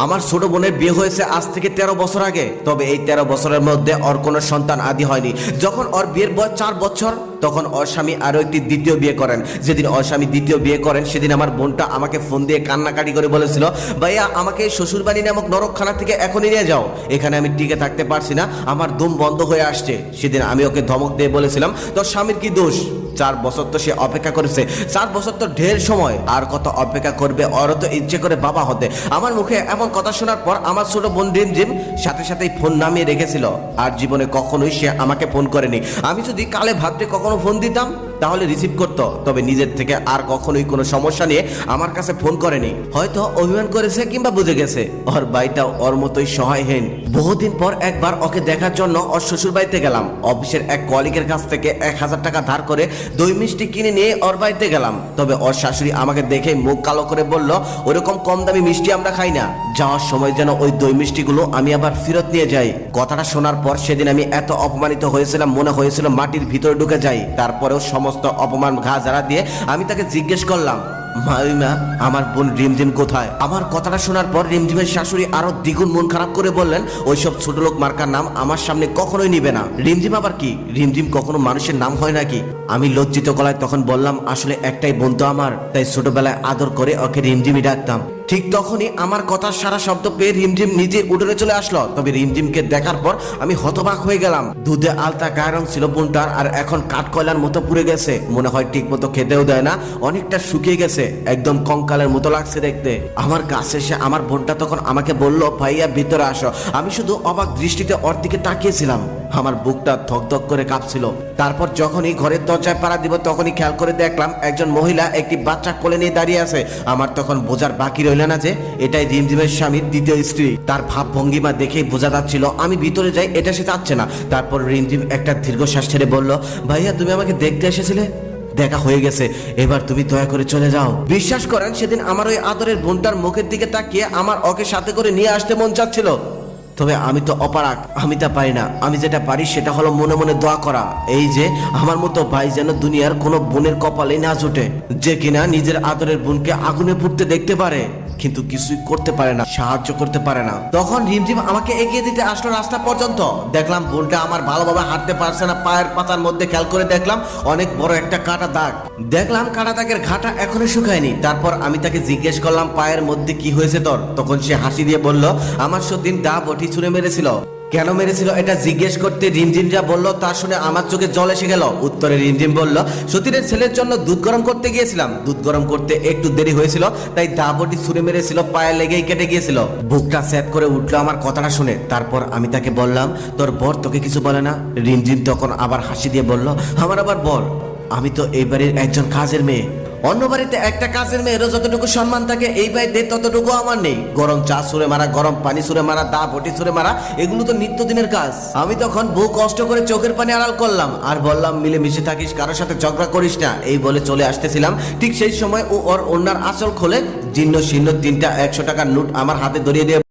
আমার ছোট বোনের বিয়ে হয়েছে আজ থেকে 13 বছর আগে। তবে এই 13 বছরের মধ্যে ওর কোনো সন্তান আদি হয়নি। যখন ওর বিয়ের বয়স 4 বছর তখন ওর স্বামী আরো একটি দ্বিতীয় বিয়ে করেন। যেদিন ওর স্বামী দ্বিতীয় বিয়ে করেন সেদিন আমার বোনটা আমাকে ফোন দিয়ে কান্নাকাটি করে বলেছিল, ভাইয়া আমাকে শ্বশুরবাড়ি নামক নরকখানা থেকে এখনই নিয়ে যাও, এখানে আমি টিকে থাকতে পারছি না, আমার দম বন্ধ হয়ে আসছে। সেদিন আমি ওকে ধমক দিয়ে বলেছিলাম, তোর স্বামীর কি দোষ? 4 বছর তো সে অপেক্ষা করেছে, 4 বছর তো ঢের সময়, আর কত অপেক্ষা করবে? ওরও তো ইচ্ছে করে বাবা হতে। আমার মুখে এমন কথা শোনার পর আমার ছোট বোন রিমঝিম সাথে সাথেই ফোন নামিয়ে রেখেছিল। আর জীবনে কখনোই সে আমাকে ফোন করেনি। আমি যদি কালে ভাবতে কখনো ফোন দিতাম তাহলে রিসিভ করতো, তবে নিজের থেকে আর কখনোই কোনো সমস্যা নিয়ে আমার কাছে ফোন করেনি। হয়তো অভিমান করেছে কিংবা বুঝে গেছে ওর বাড়িটাও ওর মতোই সহায়হীন। বহুদিন পর একবার ওকে দেখার জন্য ওর শ্বশুর বাড়িতে গেলাম। অফিসের এক কলিগের কাছ থেকে 1000 টাকা ধার করে দই মিষ্টি কিনে নিয়ে ওর বাড়িতে গেলাম। তবে ওর শাশুড়ি আমাকে দেখে মুখ কালো করে বলল, ওরকম কম দামি মিষ্টি আমরা খাই না। যাওয়ার সময় যেন ওই দই মিষ্টিগুলো আমি আবার ফেরত নিয়ে যাই। কথাটা শোনার পর সেদিন আমি এত অপমানিত হয়েছিলাম, মনে হয়েছিল মাটির ভিতরে ঢুকে যাই। তারপরেও সমস্ত অপমান ঘা ঝাড়া দিয়ে আমি তাকে জিজ্ঞেস করলাম, মা আমার বোন রিমঝিম কোথায়? আমার কথাটা শোনার পর রিমঝিমের শাশুড়ি আরো দ্বিগুণ মন খারাপ করে বললেন, ওইসব ছোট লোক মার্কার নাম আমার সামনে কখনোই নিবে না। রিমঝিম আবার কি? রিমঝিম কখনো মানুষের নাম হয় নাকি? আমি লজ্জিত গলায় তখন বললাম, আসলে একটাই বোন তো আমার, তাই ছোটবেলায় আদর করে ওকে রিমঝিমই ডাকতাম। ঠিক তখনই আমার কথার সারা শব্দ পেয়ে রিমঝিম নিজে উঠোনে চলে আসলো। তবে রিমঝিমকে দেখার পর আমি হতবাক হয়ে গেলাম। দুধে আলতা গায়ের রং ছিল বোনটার, আর এখন কাঠকয়লার মতো পুড়ে গেছে। মনে হয় ঠিক মতো খেতেও দেয় না, অনেকটা শুকিয়ে গেছে, একদম কঙ্কালের মতো লাগছে দেখতে। আমার কাছে এসে আমার বোনটা তখন আমাকে বলল, ভাইয়া ভিতরে আসো। আমি শুধু অবাক দৃষ্টিতে ওর দিকে তাকিয়েছিলাম। আমার বুকটা ধকধক করে কাঁপছিল। তারপর যখনই ঘরের দরজায় পাড়া দিব তখনই খেয়াল করে দেখলাম একজন মহিলা একটি বাচ্চা কোলে নিয়ে দাঁড়িয়ে আছে। আমার তখন বোঝার বাকি রইল না যে এটাই রিমঝিমের স্বামীর দ্বিতীয় স্ত্রী। তার ভাব ভঙ্গিমা দেখেই বোঝা যাচ্ছিল আমি ভিতরে যাই এটা সে চাচ্ছে না। তারপর রিমঝিম একটা দীর্ঘশ্বাস ছেড়ে বলল, ভাইয়া তুমি আমাকে দেখতে এসেছিলে, দেখা হয়ে গেছে, এবার তুমি দয়া করে চলে যাও। বিশ্বাস করেন সেদিন আমার ওই আদরের বোনটার মুখের দিকে তাকিয়ে আমার ওকে সাথে করে নিয়ে আসতে মন চাচ্ছিল। তবে আমি তো অপারগ, আমি তা পারি না। আমি যেটা পারি সেটা হলো মনে মনে দোয়া করা, এই যে আমার মতো ভাই যেন দুনিয়ার কোনো বোনের কপালে না জোটে, যে কিনা নিজের আদরের বোনকে আগুনে পুড়তে দেখতে পারে কিন্তু কিছুই করতে পারে না, সাহায্য করতে পারে না। তখন রিমঝিম আমাকে এগিয়ে দিতে আসলো রাস্তা পর্যন্ত। দেখলাম বোনটা আমার ভালোভাবে হাঁটতে পারছে না। পায়ের পাতার মধ্যে খেয়াল করে দেখলাম অনেক বড় একটা কাটা দাগ। দেখলাম কাটা দাগের ঘাটা এখনো শুকায়নি। তারপর আমি তাকে জিজ্ঞেস করলাম, পায়ের মধ্যে কি হয়েছে তোর? তখন সে হাসি দিয়ে বলল, আমার সতীন দা বটি ছুঁড়ে মেরেছিল। কেন মেরেছিল এটা জিজ্ঞেস করতে রিমঝিম যা বলল তা শুনে আমার চোখে জল এসে গেল। উত্তরে রিমঝিম বলল, সতীনের ছেলের জন্য দুধ গরম করতে গিয়েছিলাম, দুধ গরম করতে একটু দেরি হয়েছিল, তাই দা বটি ছুঁড়ে মেরেছিল, পায়ে লেগেই কেটে গিয়েছিল। বুকটা স্যাট করে উঠলো আমার কথাটা শুনে। তারপর আমি তাকে বললাম, তোর বর তোকে কিছু বলে না? রিমঝিম তখন আবার হাসি দিয়ে বলল, আমার আবার বর? আমি তো এই বাড়ির একজন কাজের মেয়ে। অন্য বাড়িতে একটা কাজের মেয়েরও যতটুকু সম্মান থাকে এই বাড়িতে ততটুকু আমার নেই। গরম চা ছুঁড়ে মারা, গরম পানি ছুঁড়ে মারা, দা বটি ছুঁড়ে মারা, এগুলো তো নিত্যদিনের কাজ। আমি তখন বহু কষ্ট করে চোখের পানি আড়াল করলাম আর বললাম, মিলেমিশে থাকিস, কারোর সাথে ঝগড়া করিস না, এই বলে চলে আসতেছিলাম। ঠিক সেই সময় ও ওর ওড়নার আঁচল খোলে জীর্ণ শীর্ণ 3টা 100 টাকার নোট আমার হাতে ধরিয়ে দিয়ে